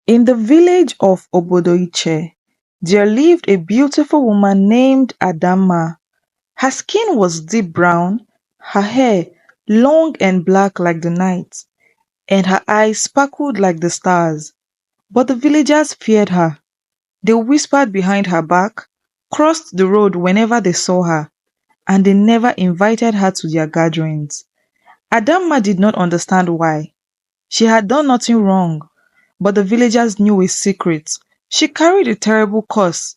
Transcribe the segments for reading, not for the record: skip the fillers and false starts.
In the village of Obodo Iche, there lived a beautiful woman named Adanma. Her skin was deep brown, her hair long and black like the night, and her eyes sparkled like the stars. But the villagers feared her. They whispered behind her back, crossed the road whenever they saw her, and they never invited her to their gatherings. Adanma did not understand why. She had done nothing wrong, but the villagers knew a secret. She carried a terrible curse,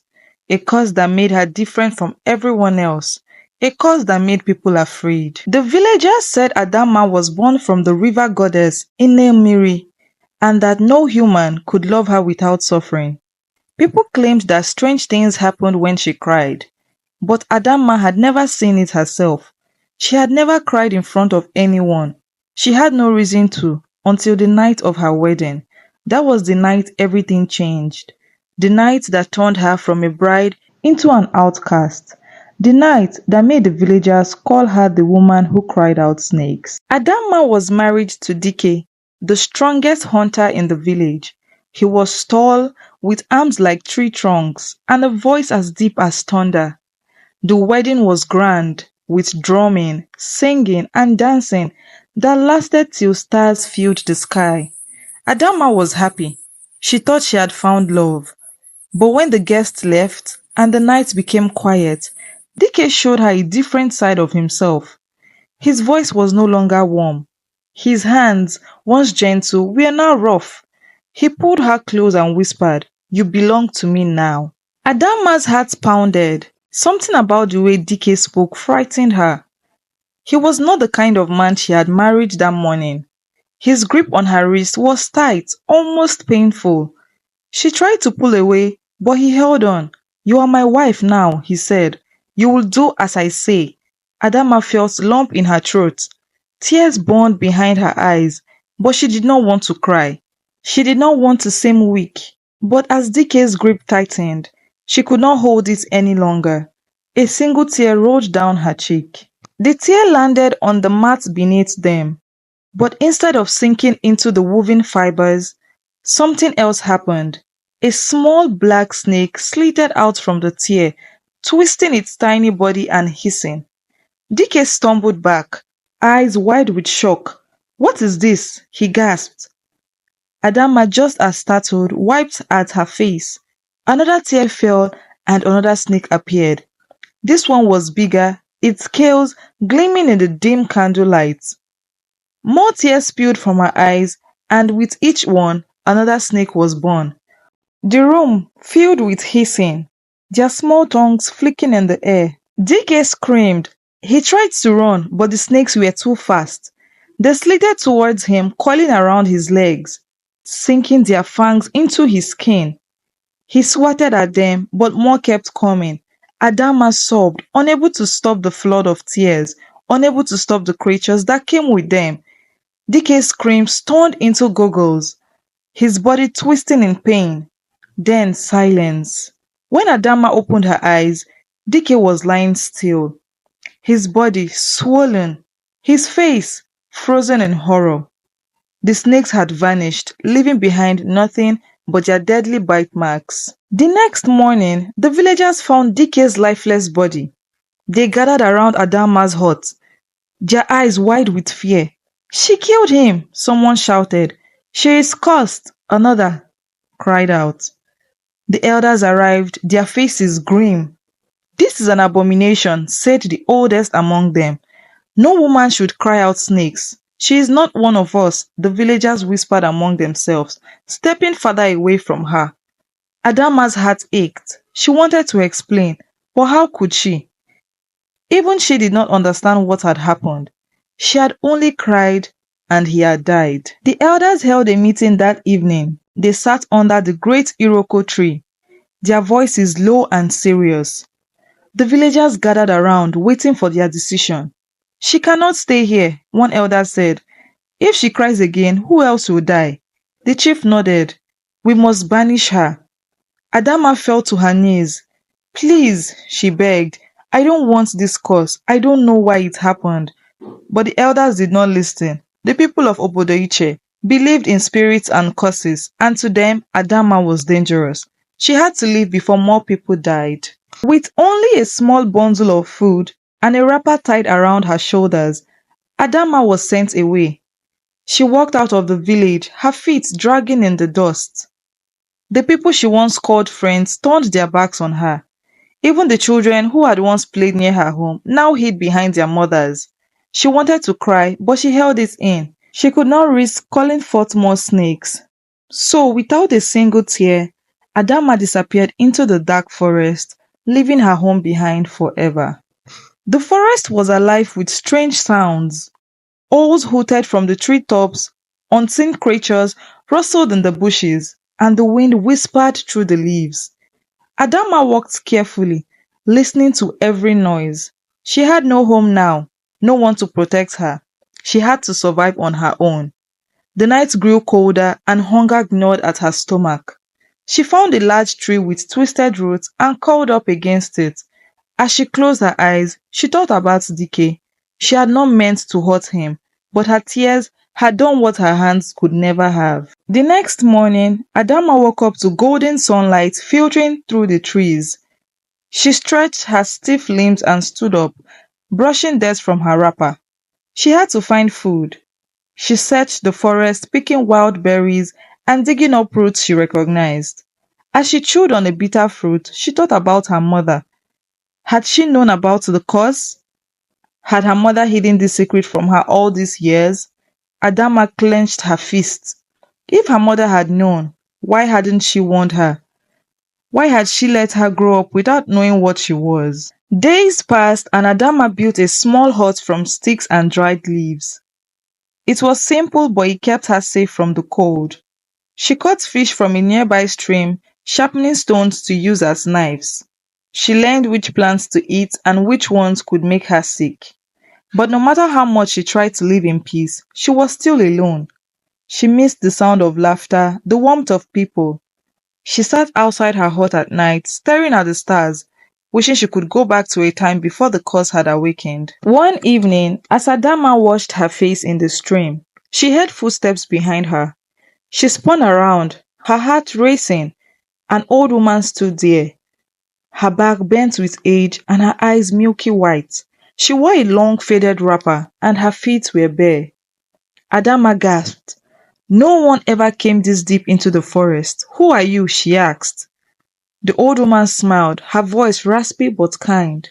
a curse that made her different from everyone else, a curse that made people afraid. The villagers said Adanma was born from the river goddess Nne Mmiri, and that no human could love her without suffering. People claimed that strange things happened when she cried, but Adanma had never seen it herself. She had never cried in front of anyone. She had no reason to until the night of her wedding. That was the night everything changed. The night that turned her from a bride into an outcast. The night that made the villagers call her the woman who cried out snakes. Adanma was married to Dike, the strongest hunter in the village. He was tall, with arms like tree trunks, and a voice as deep as thunder. The wedding was grand, with drumming, singing, and dancing that lasted till stars filled the sky. Adanma was happy. She thought she had found love. But when the guests left and the night became quiet, Dike showed her a different side of himself. His voice was no longer warm. His hands, once gentle, were now rough. He pulled her close and whispered, "You belong to me now." Adanma's heart pounded. Something about the way Dike spoke frightened her. He was not the kind of man she had married that morning. His grip on her wrist was tight, almost painful. She tried to pull away, but he held on. "You are my wife now," he said. "You will do as I say." Adanma felt a lump in her throat. Tears burned behind her eyes, but she did not want to cry. She did not want to seem weak. But as Dike's grip tightened, she could not hold it any longer. A single tear rolled down her cheek. The tear landed on the mat beneath them. But instead of sinking into the woven fibers, something else happened. A small black snake slithered out from the tear, twisting its tiny body and hissing. Dike stumbled back, eyes wide with shock. "What is this?" he gasped. Adanma, just as startled, wiped at her face. Another tear fell and another snake appeared. This one was bigger, its scales gleaming in the dim candlelight. More tears spilled from her eyes, and with each one, another snake was born. The room filled with hissing, their small tongues flicking in the air. Dike screamed. He tried to run, but the snakes were too fast. They slithered towards him, coiling around his legs, sinking their fangs into his skin. He swatted at them, but more kept coming. Adanma sobbed, unable to stop the flood of tears, unable to stop the creatures that came with them. Dike's screams turned into goggles, his body twisting in pain. Then silence. When Adanma opened her eyes, Dike was lying still, his body swollen, his face frozen in horror. The snakes had vanished, leaving behind nothing but their deadly bite marks. The next morning, the villagers found Dike's lifeless body. They gathered around Adanma's hut, their eyes wide with fear. "She killed him," someone shouted. "She is cursed," another cried out. The elders arrived, their faces grim. "This is an abomination," said the oldest among them. "No woman should cry out snakes. She is not one of us," the villagers whispered among themselves, stepping farther away from her. Adanma's heart ached. She wanted to explain, but how could she? Even she did not understand what had happened. She had only cried, and he had died. The elders held a meeting that evening. They sat under the great Iroko tree, their voices low and serious. The villagers gathered around, waiting for their decision. "She cannot stay here," one elder said. "If she cries again, who else will die?" The chief nodded. "We must banish her." Adanma fell to her knees. "Please," she begged, "I don't want this curse. I don't know why it happened." But the elders did not listen. The people of Obodo Iche believed in spirits and curses, and to them, Adanma was dangerous. She had to leave before more people died. With only a small bundle of food and a wrapper tied around her shoulders, Adanma was sent away. She walked out of the village, her feet dragging in the dust. The people she once called friends turned their backs on her. Even the children who had once played near her home now hid behind their mothers. She wanted to cry, but she held it in. She could not risk calling forth more snakes. So, without a single tear, Adanma disappeared into the dark forest, leaving her home behind forever. The forest was alive with strange sounds. Owls hooted from the treetops, unseen creatures rustled in the bushes, and the wind whispered through the leaves. Adanma walked carefully, listening to every noise. She had no home now, no one to protect her. She had to survive on her own. The night grew colder and hunger gnawed at her stomach. She found a large tree with twisted roots and curled up against it. As she closed her eyes, she thought about Dike. She had not meant to hurt him, but her tears had done what her hands could never have. The next morning, Adama woke up to golden sunlight filtering through the trees. She stretched her stiff limbs and stood up, brushing dust from her wrapper. She had to find food. She searched the forest, picking wild berries and digging up roots she recognized. As she chewed on a bitter fruit, she thought about her mother. Had she known about the cause? Had her mother hidden this secret from her all these years? Adama clenched her fists. If her mother had known, why hadn't she warned her? Why had she let her grow up without knowing what she was? Days passed and Adama built a small hut from sticks and dried leaves. It was simple, but it kept her safe from the cold. She caught fish from a nearby stream, sharpening stones to use as knives. She learned which plants to eat and which ones could make her sick. But no matter how much she tried to live in peace, she was still alone. She missed the sound of laughter, the warmth of people. She sat outside her hut at night, staring at the stars, wishing she could go back to a time before the curse had awakened. One evening, as Adama washed her face in the stream, she heard footsteps behind her. She spun around, her heart racing. An old woman stood there, her back bent with age and her eyes milky white. She wore a long faded wrapper and her feet were bare. Adama gasped. No one ever came this deep into the forest. Who are you? She asked. The old woman smiled, her voice raspy but kind.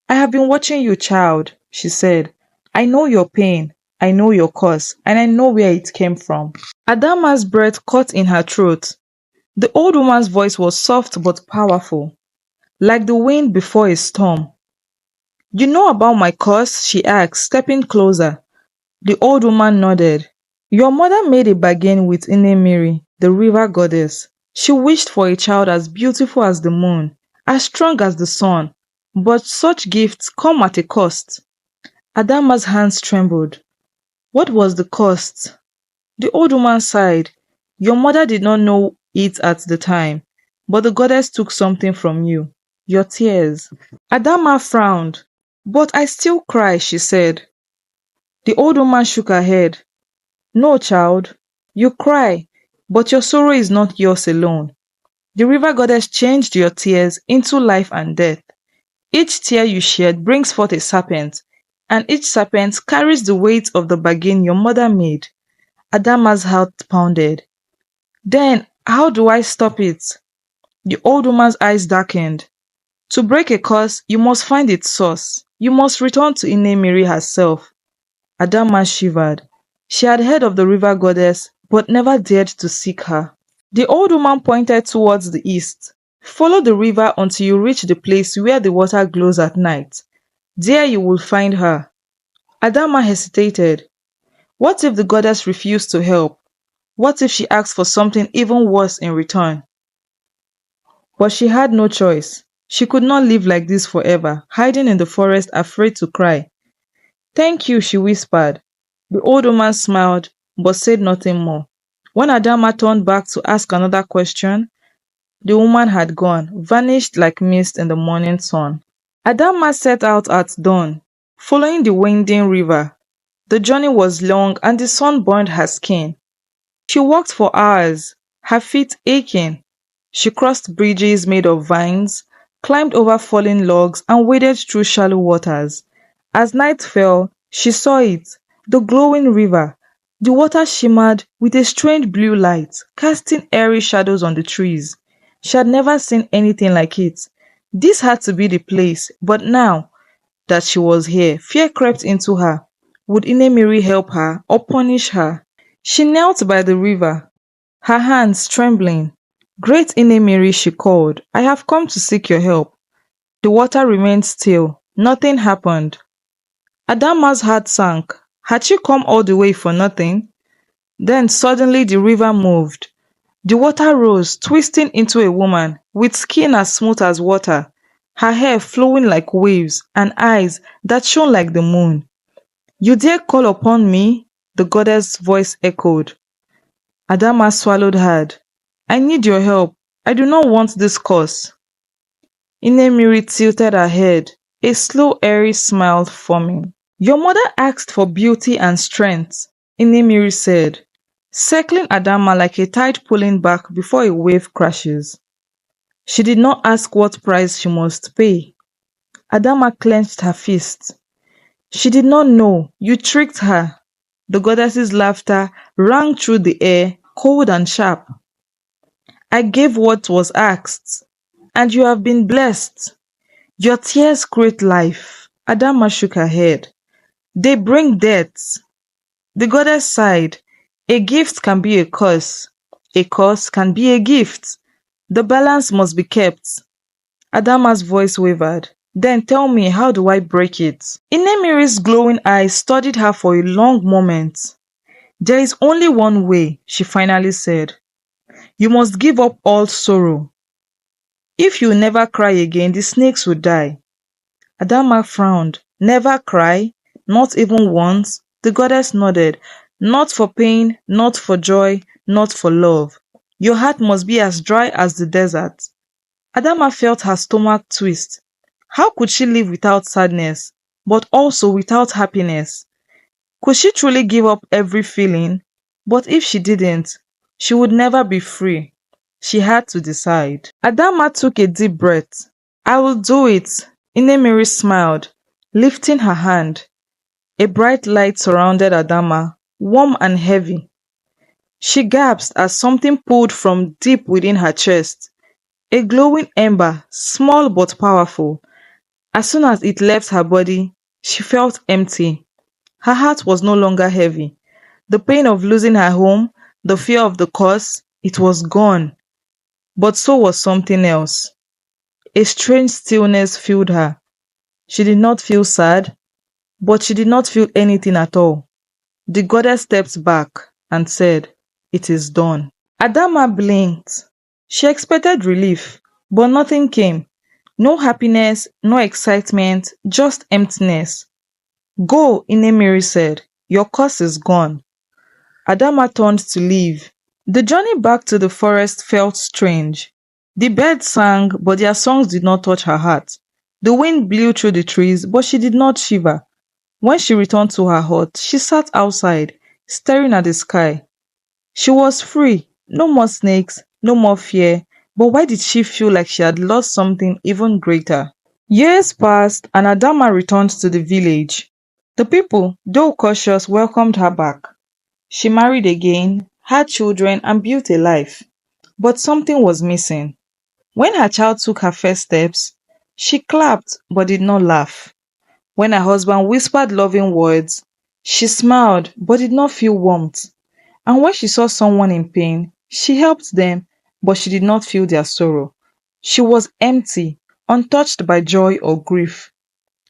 I have been watching you, child, she said. I know your pain, I know your cause, and I know where it came from. Adama's breath caught in her throat. The old woman's voice was soft but powerful, like the wind before a storm. You know about my cause? She asked, stepping closer. The old woman nodded. Your mother made a bargain with Nne Mmiri, the river goddess. She wished for a child as beautiful as the moon, as strong as the sun. But such gifts come at a cost. Adama's hands trembled. What was the cost? The old woman sighed. Your mother did not know it at the time, but the goddess took something from you. Your tears. Adama frowned. But I still cry, she said. The old woman shook her head. No, child. You cry, but your sorrow is not yours alone. The river goddess changed your tears into life and death. Each tear you shed brings forth a serpent, and each serpent carries the weight of the bargain your mother made. Adama's heart pounded. Then, how do I stop it? The old woman's eyes darkened. To break a curse, you must find its source. You must return to Nne Mmiri herself. Adama shivered. She had heard of the river goddess, but never dared to seek her. The old woman pointed towards the east. Follow the river until you reach the place where the water glows at night. There you will find her. Adama hesitated. What if the goddess refused to help? What if she asked for something even worse in return? But she had no choice. She could not live like this forever, hiding in the forest afraid to cry. Thank you, she whispered. The old woman smiled, but said nothing more. When Adama turned back to ask another question, the woman had gone, vanished like mist in the morning sun. Adama set out at dawn, following the winding river. The journey was long and the sun burned her skin. She walked for hours, her feet aching. She crossed bridges made of vines, climbed over fallen logs, and waded through shallow waters. As night fell, she saw it, the glowing river. The water shimmered with a strange blue light, casting airy shadows on the trees. She had never seen anything like it. This had to be the place, but now that she was here, fear crept into her. Would Nne Mmiri help her or punish her? She knelt by the river, her hands trembling. Great Nne Mmiri, she called, I have come to seek your help. The water remained still. Nothing happened. Adanma's heart sank. Had she come all the way for nothing? Then suddenly the river moved. The water rose, twisting into a woman, with skin as smooth as water, her hair flowing like waves, and eyes that shone like the moon. You dare call upon me? The goddess' voice echoed. Adanma swallowed hard. I need your help. I do not want this curse. Nne Mmiri tilted her head, a slow, airy smile forming. Your mother asked for beauty and strength, Nne Mmiri said, circling Adanma like a tide pulling back before a wave crashes. She did not ask what price she must pay. Adanma clenched her fist. She did not know. You tricked her. The goddess's laughter rang through the air, cold and sharp. I gave what was asked, and you have been blessed. Your tears create life. Adanma shook her head. They bring death. The goddess sighed. A gift can be a curse. A curse can be a gift. The balance must be kept. Adanma's voice wavered. Then tell me, how do I break it? Nne Mmiri's glowing eyes studied her for a long moment. There is only one way, she finally said. You must give up all sorrow. If you never cry again, the snakes will die. Adanma frowned. Never cry? Not even once? The goddess nodded. Not for pain, not for joy, not for love. Your heart must be as dry as the desert. Adanma felt her stomach twist. How could she live without sadness, but also without happiness? Could she truly give up every feeling? But if she didn't, she would never be free. She had to decide. Adanma took a deep breath. I will do it. Nne Mmiri smiled, lifting her hand. A bright light surrounded Adanma, warm and heavy. She gasped as something pulled from deep within her chest. A glowing ember, small but powerful. As soon as it left her body, she felt empty. Her heart was no longer heavy. The pain of losing her home, the fear of the curse, it was gone. But so was something else. A strange stillness filled her. She did not feel sad, but she did not feel anything at all. The goddess stepped back and said, It is done. Adanma blinked. She expected relief, but nothing came. No happiness, no excitement, just emptiness. Go, Nne Mmiri said. Your curse is gone. Adanma turned to leave. The journey back to the forest felt strange. The birds sang, but their songs did not touch her heart. The wind blew through the trees, but she did not shiver. When she returned to her hut, she sat outside, staring at the sky. She was free. No more snakes, no more fear. But why did she feel like she had lost something even greater? Years passed, and Adanma returned to the village. The people, though cautious, welcomed her back. She married again, had children, and built a life. But something was missing. When her child took her first steps, she clapped but did not laugh. When her husband whispered loving words, she smiled but did not feel warmth. And when she saw someone in pain, she helped them, but she did not feel their sorrow. She was empty, untouched by joy or grief.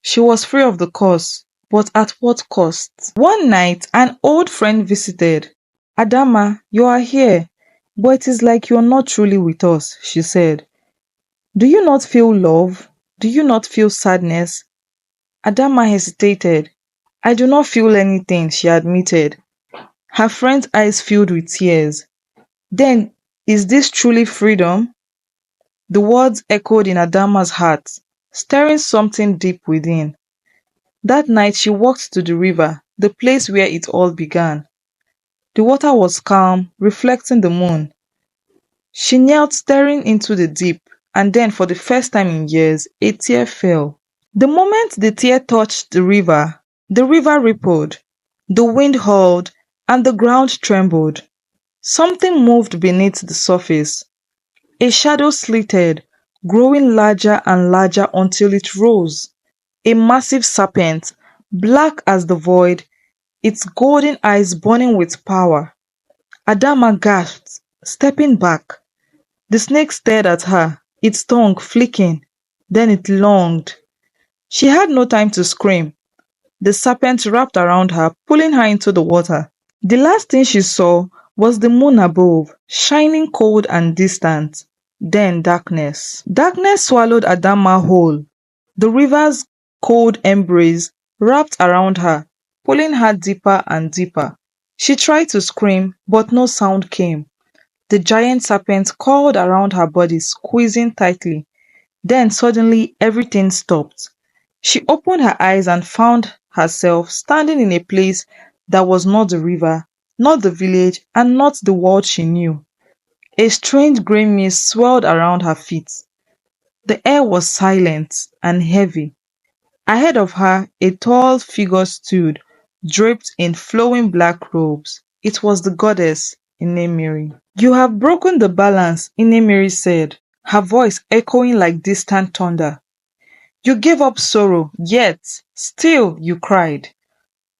She was free of the curse, but at what cost? One night, an old friend visited. Adanma, you are here, but it is like you are not truly with us, she said. Do you not feel love? Do you not feel sadness? Adanma hesitated. I do not feel anything, she admitted. Her friend's eyes filled with tears. Then, is this truly freedom? The words echoed in Adanma's heart, stirring something deep within. That night she walked to the river, the place where it all began. The water was calm, reflecting the moon. She knelt staring into the deep, and then for the first time in years, a tear fell. The moment the tear touched the river rippled, the wind howled, and the ground trembled. Something moved beneath the surface. A shadow slithered, growing larger and larger until it rose. A massive serpent, black as the void, its golden eyes burning with power. Adanma gasped, stepping back. The snake stared at her, its tongue flicking. Then it lunged. She had no time to scream. The serpent wrapped around her, pulling her into the water. The last thing she saw was the moon above, shining cold and distant. Then darkness. Darkness swallowed Adanma whole. The river's cold embrace wrapped around her, pulling her deeper and deeper. She tried to scream, but no sound came. The giant serpent coiled around her body, squeezing tightly. Then suddenly everything stopped. She opened her eyes and found herself standing in a place that was not the river, not the village, and not the world she knew. A strange grey mist swirled around her feet. The air was silent and heavy. Ahead of her, a tall figure stood, draped in flowing black robes. It was the goddess, Nne Mmiri. You have broken the balance, Nne Mmiri said, her voice echoing like distant thunder. You gave up sorrow, yet still you cried.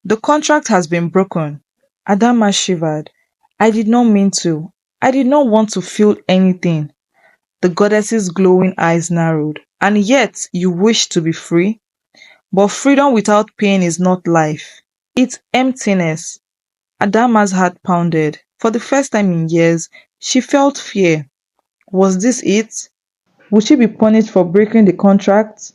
The contract has been broken. Adanma shivered. I did not mean to. I did not want to feel anything. The goddess's glowing eyes narrowed. And yet you wish to be free? But freedom without pain is not life. It's emptiness. Adanma's heart pounded. For the first time in years, she felt fear. Was this it? Would she be punished for breaking the contract?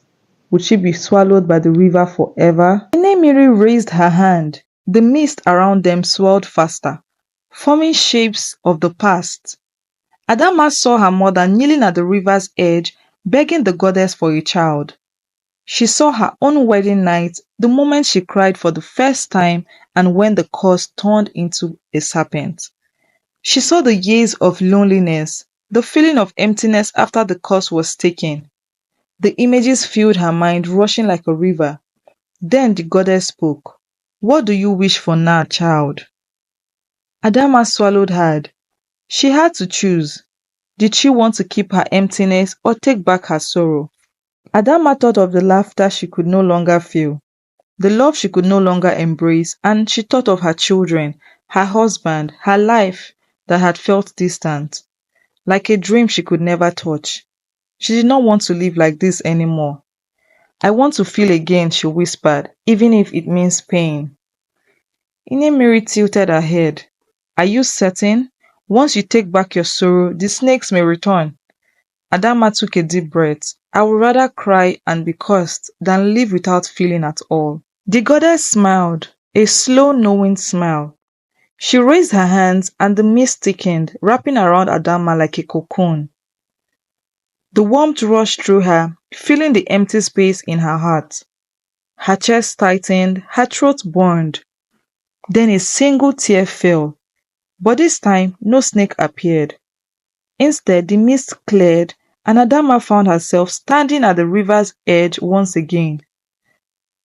Would she be swallowed by the river forever? Nne Mmiri raised her hand. The mist around them swirled faster, forming shapes of the past. Adanma saw her mother kneeling at the river's edge, begging the goddess for a child. She saw her own wedding night, the moment she cried for the first time and when the curse turned into a serpent. She saw the years of loneliness, the feeling of emptiness after the curse was taken. The images filled her mind, rushing like a river. Then the goddess spoke. What do you wish for now, child? Adanma swallowed hard. She had to choose. Did she want to keep her emptiness or take back her sorrow? Adanma thought of the laughter she could no longer feel, the love she could no longer embrace, and she thought of her children, her husband, her life that had felt distant, like a dream she could never touch. She did not want to live like this anymore. I want to feel again, she whispered, even if it means pain. Nne Mmiri tilted her head. Are you certain? Once you take back your sorrow, the snakes may return. Adanma took a deep breath. I would rather cry and be cursed than live without feeling at all. The goddess smiled, a slow knowing smile. She raised her hands and the mist thickened, wrapping around Adanma like a cocoon. The warmth rushed through her, filling the empty space in her heart. Her chest tightened, her throat burned. Then a single tear fell, but this time no snake appeared. Instead, the mist cleared, and Adanma found herself standing at the river's edge once again.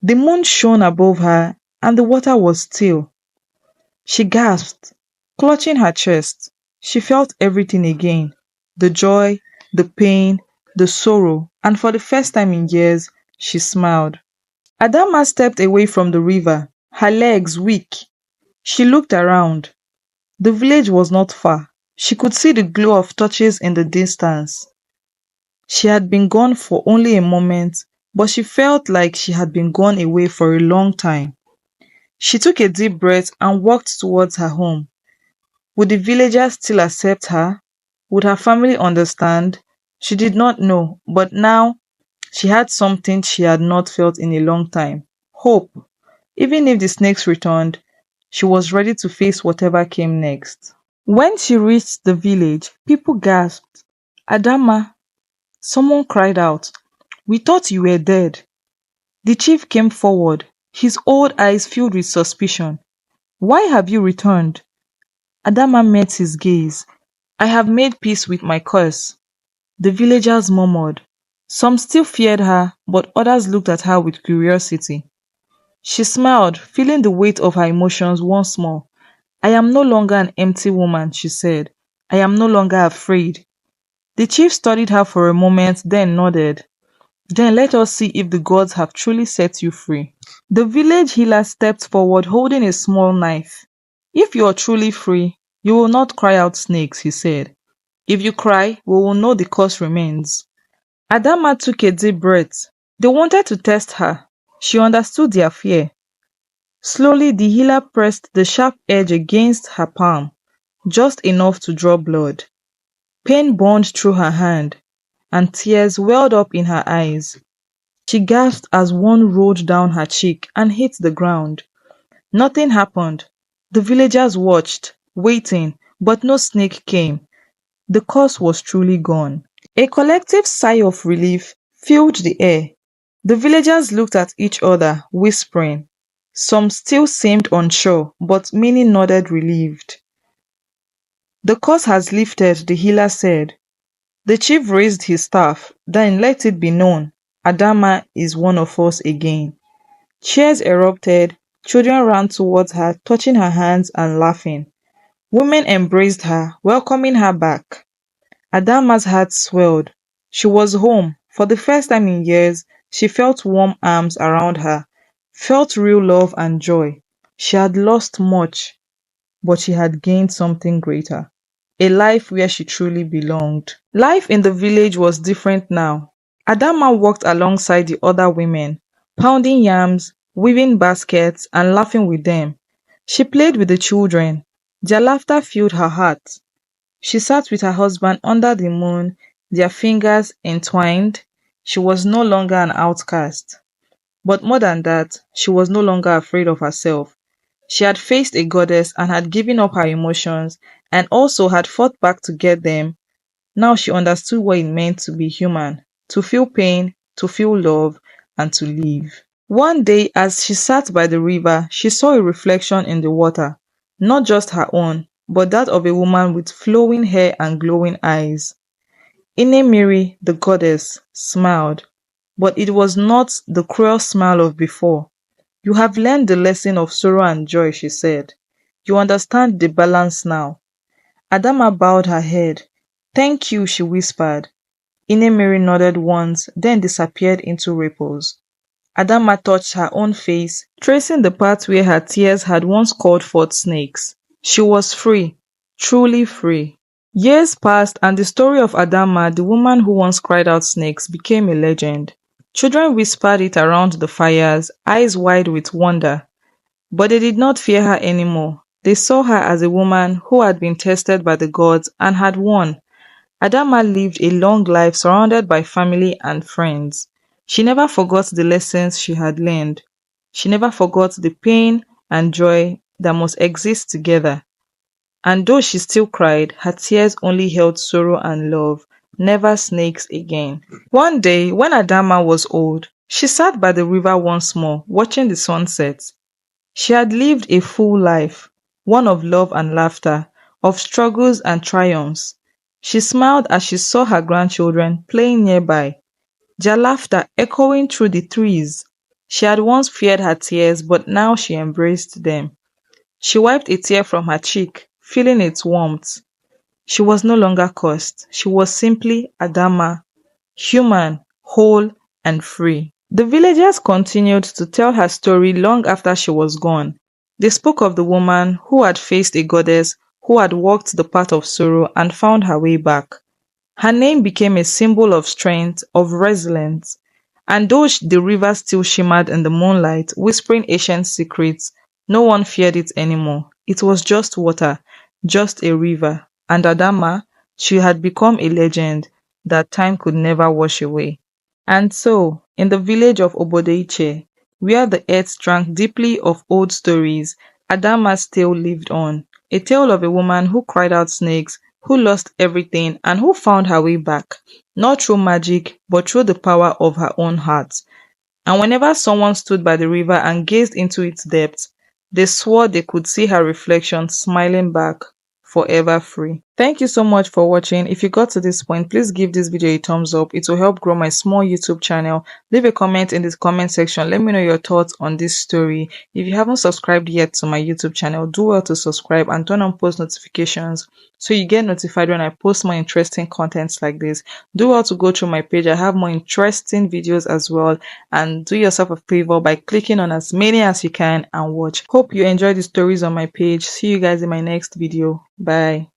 The moon shone above her, and the water was still. She gasped, clutching her chest. She felt everything again, the joy, the pain, the sorrow, and for the first time in years, she smiled. Adanma stepped away from the river, her legs weak. She looked around. The village was not far. She could see the glow of torches in the distance. She had been gone for only a moment, but she felt like she had been gone away for a long time. She took a deep breath and walked towards her home. Would the villagers still accept her? Would her family understand? She did not know, but now she had something she had not felt in a long time. Hope. Even if the snakes returned, she was ready to face whatever came next. When she reached the village, people gasped. Adanma, someone cried out. We thought you were dead. The chief came forward, his old eyes filled with suspicion. Why have you returned? Adama met his gaze. I have made peace with my curse, the villagers murmured. Some still feared her, but others looked at her with curiosity. She smiled, feeling the weight of her emotions once more. I am no longer an empty woman, she said. I am no longer afraid. The chief studied her for a moment, then nodded. Then let us see if the gods have truly set you free. The village healer stepped forward holding a small knife. If you are truly free, you will not cry out snakes, he said. If you cry, we will know the cause remains. Adama took a deep breath. They wanted to test her. She understood their fear. Slowly, the healer pressed the sharp edge against her palm, just enough to draw blood. Pain burned through her hand, and tears welled up in her eyes. She gasped as one rolled down her cheek and hit the ground. Nothing happened. The villagers watched, waiting, but no snake came. The curse was truly gone. A collective sigh of relief filled the air. The villagers looked at each other, whispering. Some still seemed unsure, but many nodded relieved. The curse has lifted, the healer said. The chief raised his staff, then let it be known, Adanma is one of us again. Cheers erupted, children ran towards her, touching her hands and laughing. Women embraced her, welcoming her back. Adanma's heart swelled. She was home. For the first time in years, she felt warm arms around her, felt real love and joy. She had lost much, but she had gained something greater. A life where she truly belonged. Life in the village was different now. Adanma walked alongside the other women, pounding yams, weaving baskets, and laughing with them. She played with the children. Their laughter filled her heart. She sat with her husband under the moon, their fingers entwined. She was no longer an outcast. But more than that, she was no longer afraid of herself. She had faced a goddess and had given up her emotions and also had fought back to get them. Now she understood what it meant to be human, to feel pain, to feel love, and to live. One day, as she sat by the river, she saw a reflection in the water, not just her own, but that of a woman with flowing hair and glowing eyes. Nne Mmiri, the goddess, smiled, but it was not the cruel smile of before. You have learned the lesson of sorrow and joy, she said. You understand the balance now. Adama bowed her head. Thank you, she whispered. Nne Mmiri nodded once, then disappeared into ripples. Adama touched her own face, tracing the part where her tears had once called forth snakes. She was free, truly free. Years passed, and the story of Adanma, the woman who once cried out snakes, became a legend. Children whispered it around the fires, eyes wide with wonder. But they did not fear her anymore. They saw her as a woman who had been tested by the gods and had won. Adanma lived a long life surrounded by family and friends. She never forgot the lessons she had learned. She never forgot the pain and joy that must exist together. And though she still cried, her tears only held sorrow and love, never snakes again. One day, when Adanma was old, she sat by the river once more, watching the sunset. She had lived a full life, one of love and laughter, of struggles and triumphs. She smiled as she saw her grandchildren playing nearby, their laughter echoing through the trees. She had once feared her tears, but now she embraced them. She wiped a tear from her cheek, feeling its warmth. She was no longer cursed. She was simply Adama, human, whole, and free. The villagers continued to tell her story long after she was gone. They spoke of the woman who had faced a goddess, who had walked the path of sorrow and found her way back. Her name became a symbol of strength, of resilience. And though the river still shimmered in the moonlight, whispering ancient secrets, no one feared it anymore. It was just water, just a river. And Adama, she had become a legend that time could never wash away. And so, in the village of Obodo Iche, where the earth drank deeply of old stories, Adama's tale lived on. A tale of a woman who cried out snakes, who lost everything, and who found her way back, not through magic, but through the power of her own heart. And whenever someone stood by the river and gazed into its depths, they swore they could see her reflection smiling back, forever free. Thank you so much for watching. If you got to this point, please give this video a thumbs up. It will help grow my small YouTube channel. Leave a comment in the comment section. Let me know your thoughts on this story. If you haven't subscribed yet to my YouTube channel, do well to subscribe and turn on post notifications so you get notified when I post more interesting contents like this. Do well to go through my page. I have more interesting videos as well, and do yourself a favor by clicking on as many as you can and watch. Hope you enjoy the stories on my page. See you guys in my next video. Bye.